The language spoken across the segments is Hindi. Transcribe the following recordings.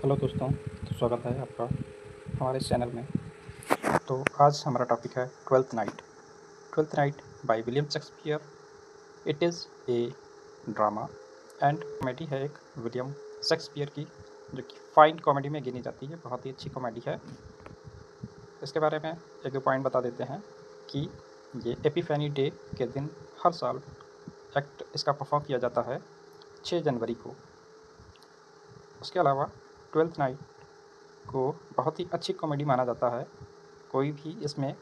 हेलो दोस्तों, तो स्वागत है आपका हमारे इस चैनल में। तो आज हमारा टॉपिक है twelfth night. Twelfth night by William Shakespeare. It is a drama and comedy है, एक विलियम शेक्सपियर की, जो कि फाइन कॉमेडी में गिनी जाती है। बहुत ही अच्छी कॉमेडी है। इसके बारे में एक दो पॉइंट बता देते हैं कि ये एपिफैनी डे के दिन हर साल एक्ट इसका परफॉर्म किया जाता है 6 जनवरी को। उसके अलावा ट्वेल्थ नाइट को बहुत ही अच्छी कॉमेडी माना जाता है। कोई भी इसमें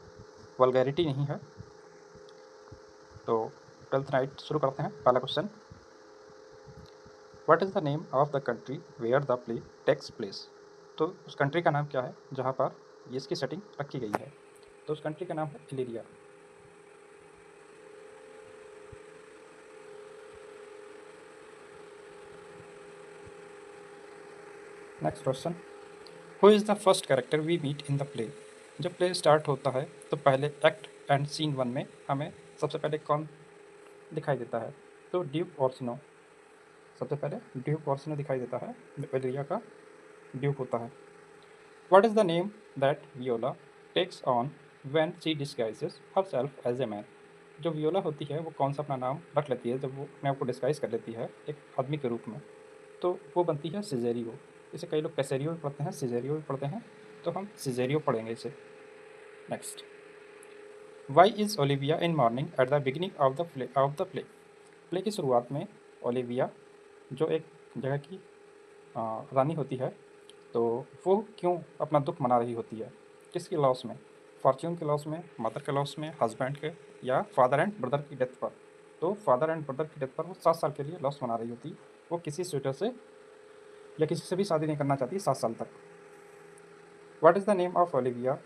वल्गैरिटी नहीं है। तो ट्वेल्थ नाइट शुरू करते हैं। पहला question, what is the name of the country where the play takes place. तो उस कंट्री का नाम क्या है जहाँ पर ये इसकी सेटिंग रखी गई है। तो उस कंट्री का नाम है Illyria. Next question, who is the first character we meet in the play. जब प्ले स्टार्ट होता है तो पहले एक्ट एंड सीन 1 में हमें सबसे पहले कौन दिखाई देता है। तो ड्यूक ऑर्सिनो। सबसे पहले ड्यूक ऑर्सिनो दिखाई देता है, जो इलीरिया का ड्यूक होता है। What is the name that Viola takes on when she disguises herself as a man? जो वियोला होती है वो कौन सा अपना नाम रख लेती है जब वो अपने आप को डिस्गाइज कर लेती है एक आदमी के रूप में। तो वो बनती है सिजेरियो। इसे कई लोग कैसेरियो भी पढ़ते हैं, सिजेरियो भी पढ़ते हैं, तो हम सिजेरियो पढ़ेंगे इसे। Next, why is Olivia in mourning at the beginning of the play. Play की शुरुआत में ओलिविया, जो एक जगह की रानी होती है, तो वो क्यों अपना दुख मना रही होती है, किसकी लॉस में। फॉर्च्यून के लॉस में, मदर के लॉस में, हस्बैंड के, या फादर एंड ब्रदर की डेथ पर। तो फादर एंड ब्रदर की डेथ पर वो 7 साल के लिए लॉस मना रही होती। वो किसी स्वेटर से या किसी से भी शादी नहीं करना चाहती 7 साल तक। What is the name of Olivia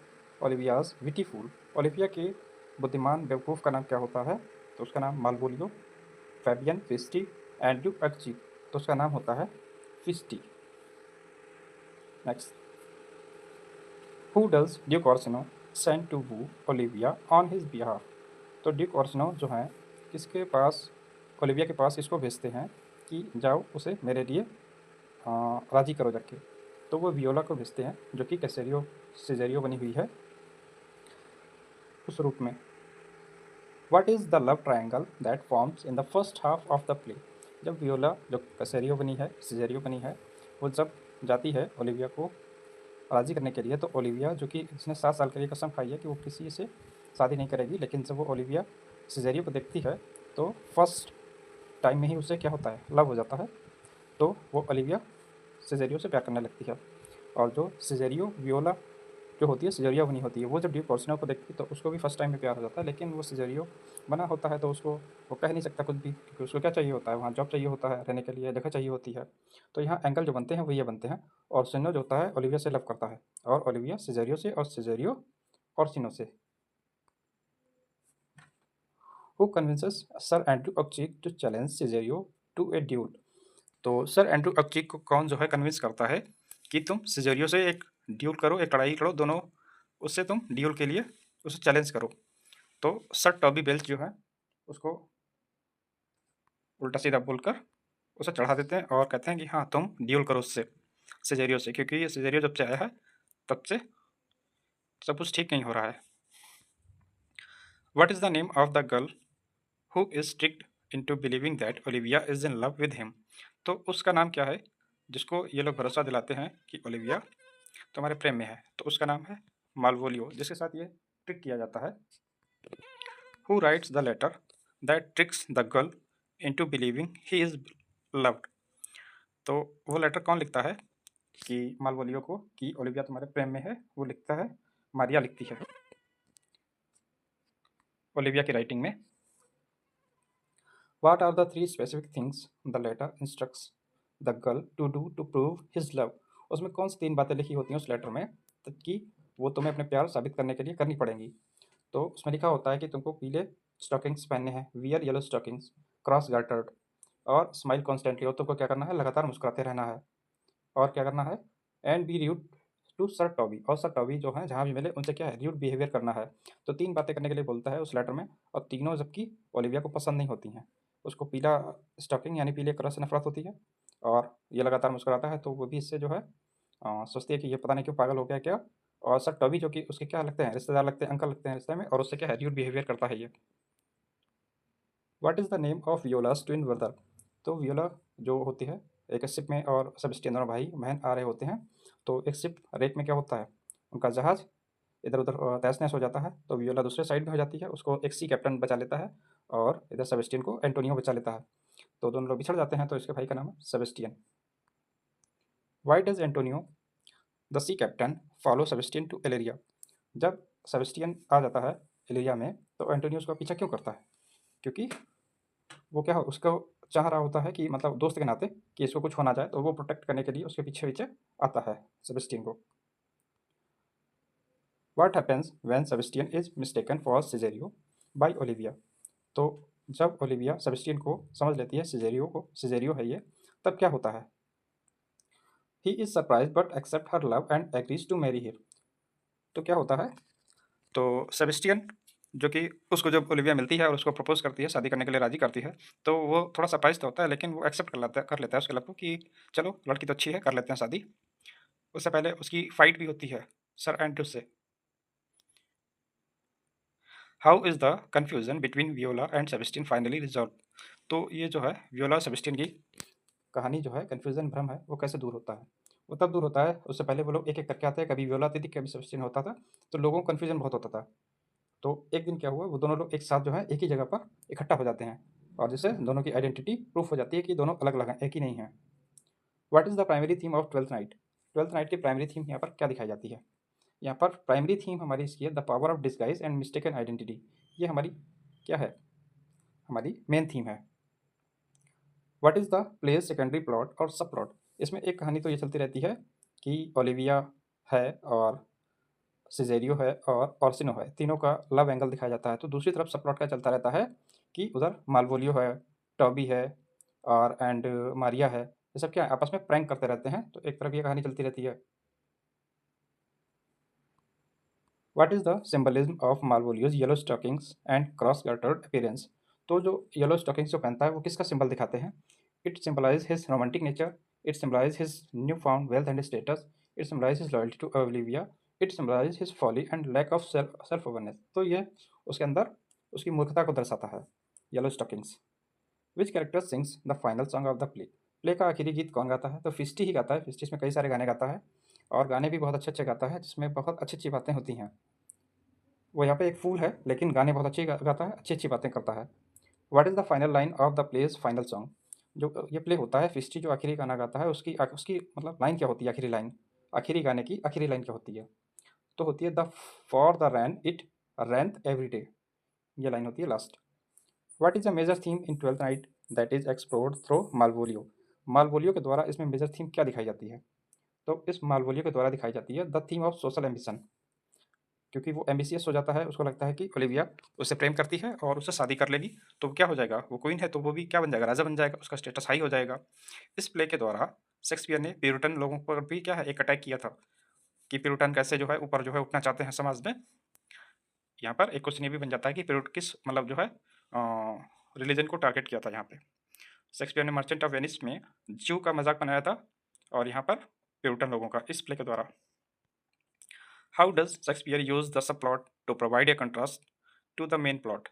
Olivia's witty fool. Olivia के बुद्धिमान बेवकूफ़ का नाम क्या होता है। तो उसका नाम मालवोलियो, फैबियन, फिस्टी, एंड्रू अर्ची। तो उसका नाम होता है Feste. Next, who does Duke Orsino send to woo Olivia on his behalf. तो ड्यूक ऑर्सिनो जो हैं, किसके पास, ओलिविया के पास इसको भेजते हैं कि जाओ उसे मेरे लिए राज़ी करो जाके। तो वो वियोला को भेजते हैं, जो कि कैसेरियो सिजेरियो बनी हुई है उस रूप में। What is the love triangle that forms in the first half of the play. जब वियोला, जो कैसेरियो बनी है, सिजेरियो बनी है, वो जब जाती है ओलिविया को राज़ी करने के लिए, तो ओलिविया, जो कि उसने 7 साल के लिए कसम खाई है कि वो किसी से शादी नहीं करेगी, लेकिन जब वो ओलिविया सिजेरियो को देखती है तो फर्स्ट टाइम में ही उसे क्या होता है, लव हो जाता है। तो वो ओलिविया सिजेरियो से प्यार करने लगती है। और जो सिजेरियो वियोला जो होती है, सिजेरियो बनी होती है, वो जब ड्यूक ऑर्सिनो को देखती है तो उसको भी फर्स्ट टाइम में प्यार हो जाता है, लेकिन वो सिजेरियो बना होता है तो उसको वो कह नहीं सकता कुछ भी, क्योंकि उसको क्या चाहिए होता है, वहाँ जॉब चाहिए होता है, रहने के लिए जगह चाहिए होती है। तो यहाँ एंगल जो बनते हैं वो ये बनते हैं। ऑर्सिनो जो होता है ओलिविया से लव करता है, और ओलिविया सिजेरियो से, और सिजेरियो ऑर्सिनो से। Who convinces Sir Andrew Aguecheek to challenge Cesario to a duel. तो सर एंड्रू अक्चीक को कौन जो है कन्विंस करता है कि तुम सिजेरियो से एक ड्यूल करो, एक लड़ाई लड़ो, दोनों उससे तुम ड्यूल के लिए उसे चैलेंज करो। तो सर टॉबी बेल्च जो है उसको उल्टा सीधा बोलकर उसे चढ़ा देते हैं और कहते हैं कि हाँ तुम ड्यूल करो उससे, सिजेरियो से, क्योंकि ये सिजेरियो जब से आया है तब से सब कुछ ठीक नहीं हो रहा है। What is the name of the girl who is tricked into believing that Olivia is in love with him. तो उसका नाम क्या है जिसको ये लोग भरोसा दिलाते हैं कि ओलिविया तुम्हारे प्रेम में है। तो उसका नाम है मालवोलियो, जिसके साथ ये ट्रिक किया जाता है। Who writes the letter that tricks the girl into believing he is loved. तो वो लेटर कौन लिखता है कि मालवोलियो को कि ओलिविया तुम्हारे प्रेम में है, वो लिखता है, मारिया लिखती है ओलिविया की राइटिंग में। What are the 3 specific things the letter instructs the girl to do to prove his love? उसमें कौन सी 3 बातें लिखी होती हैं उस लेटर में कि वो तुम्हें अपने प्यार साबित करने के लिए करनी पड़ेंगी। तो उसमें लिखा होता है कि तुमको पीले स्टॉकिंग्स पहनने हैं, वियर येलो स्टॉकिंग्स, क्रॉस गार्टर्ड, और स्माइल कॉन्स्टेंटली, और तुमको क्या करना है, लगातार मुस्कुराते रहना है। और क्या करना है, and be rude to sir Toby, और सर टॉबी जो है जहाँ भी मिले उनसे क्या है, रूड बिहेवियर करना है। तो 3 बातें करने के लिए बोलता है उस लेटर में, और तीनों जबकि ओलिविया को पसंद नहीं होती हैं। उसको पीला स्टॉकिंग यानी पीले कलर से नफरत होती है, और ये लगातार मुस्कुराता है तो वो भी इससे जो है सोचती है कि ये पता नहीं क्यों पागल हो गया क्या। और सर टॉबी जो कि उसके क्या लगते हैं, रिश्तेदार लगते हैं, अंकल लगते हैं रिश्ते में, और उससे क्या है र्यूड बिहेवियर करता है ये। What is the name of Viola's twin brother. तो वियोला जो होती है एक शिप में, और सेबेस्टियन दोनों भाई बहन आ रहे होते हैं। तो एक शिप रेक में क्या होता है, उनका जहाज़ इधर उधर तहस नहस हो जाता है। तो वियोला दूसरे साइड में हो जाती है, उसको एक सी कैप्टन बचा लेता है, और इधर सेबेस्टियन को एंटोनियो बचा लेता है। तो दोनों लोग बिछड़ जाते हैं। तो इसके भाई का नाम है Sebastian. Why does Antonio the sea captain follow Sebastian to Illyria. जब सेबेस्टियन आ जाता है एलेरिया में, तो एंटोनियो उसका पीछा क्यों करता है? क्योंकि वो क्या हो, उसको चाह रहा होता है कि मतलब दोस्त के नाते कि इसको कुछ हो ना जाए, तो वो प्रोटेक्ट करने के लिए उसके पीछे पीछे आता है सेबेस्टियन को। What happens when Sebastian is mistaken for Cesario by Olivia. तो जब ओलिविया सेबेस्टियन को समझ लेती है सिजेरियो है ये, तब क्या होता है? He is surprise but accept her love and agrees to marry her. तो क्या होता है, तो सेबेस्टियन जो कि उसको जब ओलिविया मिलती है और उसको प्रपोज करती है, शादी करने के लिए राजी करती है, तो वो थोड़ा सरप्राइज तो होता है, लेकिन वो एक्सेप्ट कर लेता है उसके लव को कि चलो लड़की तो अच्छी है, कर लेते हैं शादी। उससे पहले उसकी फाइट भी होती है सर एंड्रूस से। How is the confusion between Viola and Sebastian finally resolve. तो ये जो है वियोला और सेबेस्टियन की कहानी जो है, कन्फ्यूजन भ्रम है, वो कैसे दूर होता है? वो तब दूर होता है, उससे पहले वो लोग एक एक करके आते हैं, कभी वियोला आती थी, कभी सेबेस्टियन होता था। तो लोगों को कन्फ्यूजन बहुत होता था। तो एक दिन क्या हुआ, वो दोनों लोग एक साथ जो है एक ही जगह पर इकट्ठा हो जाते हैं, और जिससे दोनों की आइडेंटिटी प्रूफ हो जाती है कि दोनों अलग अलग हैं, एक ही नहीं है। What is the primary theme of twelfth night. Twelfth night की प्राइमरी थीम यहाँ पर क्या दिखाई जाती है? यहाँ पर प्राइमरी थीम हमारी इसकी है the power of disguise and mistaken identity. ये हमारी क्या है, हमारी मेन थीम है। What is the place secondary plot और सब प्लॉट। इसमें एक कहानी तो ये चलती रहती है कि ओलिविया है, और सिजेरियो है, और ऑर्सिनो है, तीनों का लव एंगल दिखाया जाता है। तो दूसरी तरफ सब प्लॉट क्या चलता रहता है कि उधर मालवोलियो है, टॉबी है, और एंड मारिया है, ये सब क्या है, आपस में प्रैंक करते रहते हैं। तो एक तरफ ये कहानी चलती रहती है। What is the symbolism of Malvolio's yellow stockings and cross gartered appearance. तो जो येलो स्टॉकिंग्स जो पहनता है वो किसका सिंबल दिखाते हैं? It symbolise his romantic nature, it symbolise his new found wealth and status, it symbolise his loyalty to Olivia, it symbolise his folly and lack of self awareness. तो ये उसके अंदर उसकी मूर्खता को दर्शाता है, yellow stockings. Which character sings the final song of the play. Play का आखिरी गीत कौन गाता है? तो फिस्टी ही गाता है। फिस्टी इसमें कई सारे गाने गाता है, और गाने भी बहुत अच्छे अच्छे गाता है, जिसमें बहुत अच्छी अच्छी बातें होती हैं। वो यहाँ पे एक फूल है, लेकिन गाने बहुत अच्छे गाता है, अच्छी अच्छी बातें करता है। What is the final line of the play's final song. जो ये प्ले होता है, फिस्टी जो आखिरी गाना गाता है, उसकी मतलब लाइन क्या होती है, आखिरी लाइन, आखिरी गाने की आखिरी लाइन क्या होती है? तो होती है the for the rain it raineth every day. ये लाइन होती है last. What is a major theme in Twelfth Night that is explored through Malvolio. Malvolio के द्वारा इसमें मेजर थीम क्या दिखाई जाती है? तो इस मालवोलियो के द्वारा दिखाई जाती है the theme of social ambition. क्योंकि वो एम्बिशियस हो जाता है, उसको लगता है कि ओलिविया उससे प्रेम करती है और उससे शादी कर लेगी, तो क्या हो जाएगा, वो क्वीन है तो वो भी क्या बन जाएगा, राजा बन जाएगा, उसका स्टेटस हाई हो जाएगा। इस प्ले के द्वारा शेक्सपियर ने प्यूरिटन लोगों पर भी क्या है एक अटैक किया था, कि प्यूरिटन कैसे जो है ऊपर जो है उठना चाहते हैं समाज में। यहाँ पर एक क्वेश्चन ये भी बन जाता है कि प्यूरिट किस मतलब जो है रिलीजन को टारगेट किया था यहाँ पे। शेक्सपियर ने मर्चेंट ऑफ वेनिस में जू का मजाक बनाया था, और यहाँ पर प्यूरिटन लोगों का, इस प्ले के द्वारा। How does Shakespeare use the सब plot to provide a contrast to the main plot.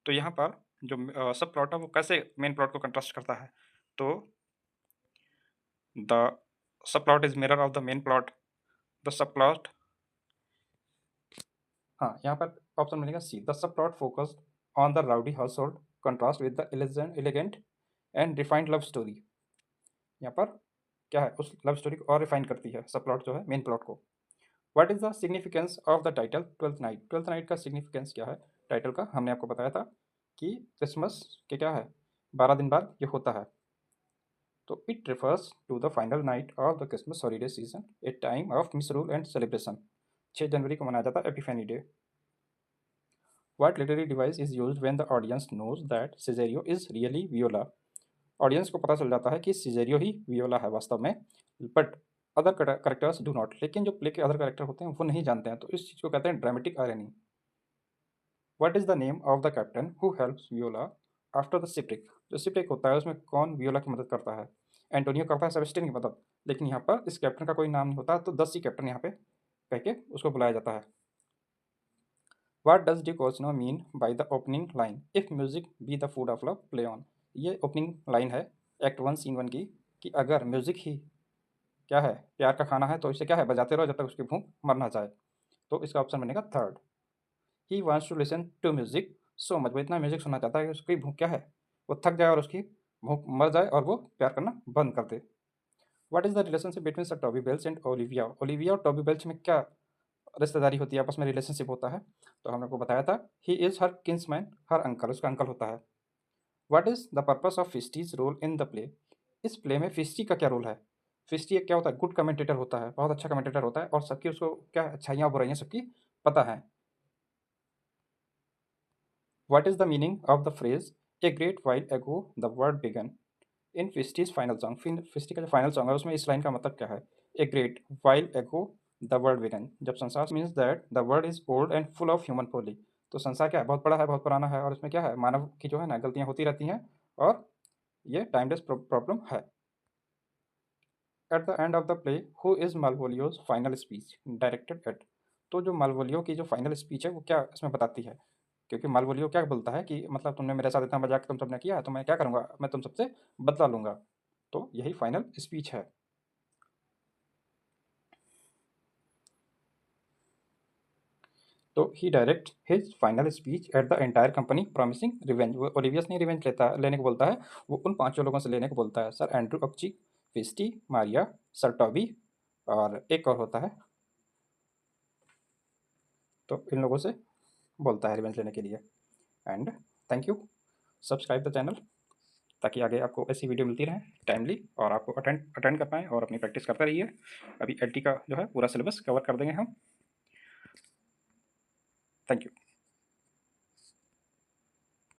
तो यहाँ पर जो सब प्लॉट है वो कैसे मेन प्लॉट को कंट्रास्ट करता है? तो द सब plot is mirror of the main plot. The सब प्लॉट, हाँ यहाँ पर ऑप्शन मिलेगा सी, द सब plot focused on the rowdy household contrast with the elegant and refined love story. यहाँ पर क्या है, उस लव स्टोरी को और रिफाइन करती है सब प्लॉट जो है मेन प्लॉट को। What is the significance of the title twelfth night. Twelfth night का सिग्निफिकेंस क्या है टाइटल का? हमने आपको बताया था कि क्रिसमस के क्या है 12 दिन बाद ये होता है। तो it refers to the final night of the Christmas holiday season, a time of misrule and celebration. 6 जनवरी को मनाया जाता है Epiphany Day. What literary device is used when the audience knows that Cesario is really Viola. Audience को पता चल जाता है कि सिजेरियो ही वियोला है वास्तव में, but other characters do not. लेकिन जो प्ले के अदर करेक्टर होते हैं वो नहीं जानते हैं, तो इस चीज़ को कहते हैं dramatic irony. What is the name of the captain who helps Viola after the shipwreck. जो शिपरेक होता है उसमें कौन वियोला की मदद करता है? एंटोनियो करता है सेबेस्टियन की मदद, लेकिन यहाँ पर इस कैप्टन का कोई नाम नहीं होता, तो 10 ही कैप्टन यहाँ पे कह के उसको बुलाया जाता है। What does Dick Osno mean by the opening line? If music be the food of love, play on. ये ओपनिंग लाइन है एक्ट 1 सीन 1 की, कि अगर म्यूजिक ही क्या है, प्यार का खाना है, तो इसे क्या है, बजाते रहो जब तक उसकी भूख मर ना जाए। तो इसका ऑप्शन बनेगा third. He wants to listen to music so much, वो इतना म्यूजिक सुनना चाहता है कि उसकी भूख क्या है, वो थक जाए और उसकी भूख मर जाए और वो प्यार करना बंद कर दे। What is the relationship between Sir Toby Belch and Olivia? Olivia और टॉबी बेल्च में क्या रिश्तेदारी होती है, आपस में रिलेशनशिप होता है? तो हमने को बताया था, he is her kinsman, her uncle, उसका अंकल होता है। What is the purpose of Feste's role in the play? इस प्ले में फिस्टी का क्या रोल है? फिस्टी एक क्या होता है, गुड कमेंटेटर होता है, बहुत अच्छा कमेंटेटर होता है, और सबकी उसको क्या अच्छाइयाँ बुराइयाँ सबकी पता है। What is the meaning of the phrase a great while ago the world began in Feste's final song? Feste का जो फाइनल सॉन्ग है उसमें इस लाइन का मतलब क्या है? A great while ago the world began, जब संसार means that the world is old and full of human folly. तो संसार क्या है, बहुत बड़ा है, बहुत पुराना है, और इसमें क्या है, मानव की जो है ना गलतियाँ होती रहती हैं, और ये टाइमलेस प्रॉब्लम है। At the end of the play who is Malvolio's final speech directed at? तो जो मालवोलियो की जो फाइनल स्पीच है वो क्या इसमें बताती है? क्योंकि मालवोलियो क्या बोलता है कि मतलब तुमने मेरे साथ इतना मजाक तुम सबने किया है, तो मैं क्या करूँगा, मैं तुम सबसे बदला लूँगा। तो यही फाइनल स्पीच है। तो he direct his final speech at the entire company promising revenge. वो ओलिवियस नहीं रिवेंज लेने को बोलता है, वो उन पांचों लोगों से लेने को बोलता है, Sir Andrew Aguecheek, Feste, Maria, Sir Toby, और एक और होता है, तो इन लोगों से बोलता है रिवेंज लेने के लिए। And thank you, subscribe the channel ताकि आगे आपको ऐसी वीडियो मिलती रहे टाइमली, और आपको अटेंड कर पाएँ और अपनी प्रैक्टिस करते रहिए। अभी एलटी का जो है पूरा सिलेबस कवर कर देंगे हम। Thank you.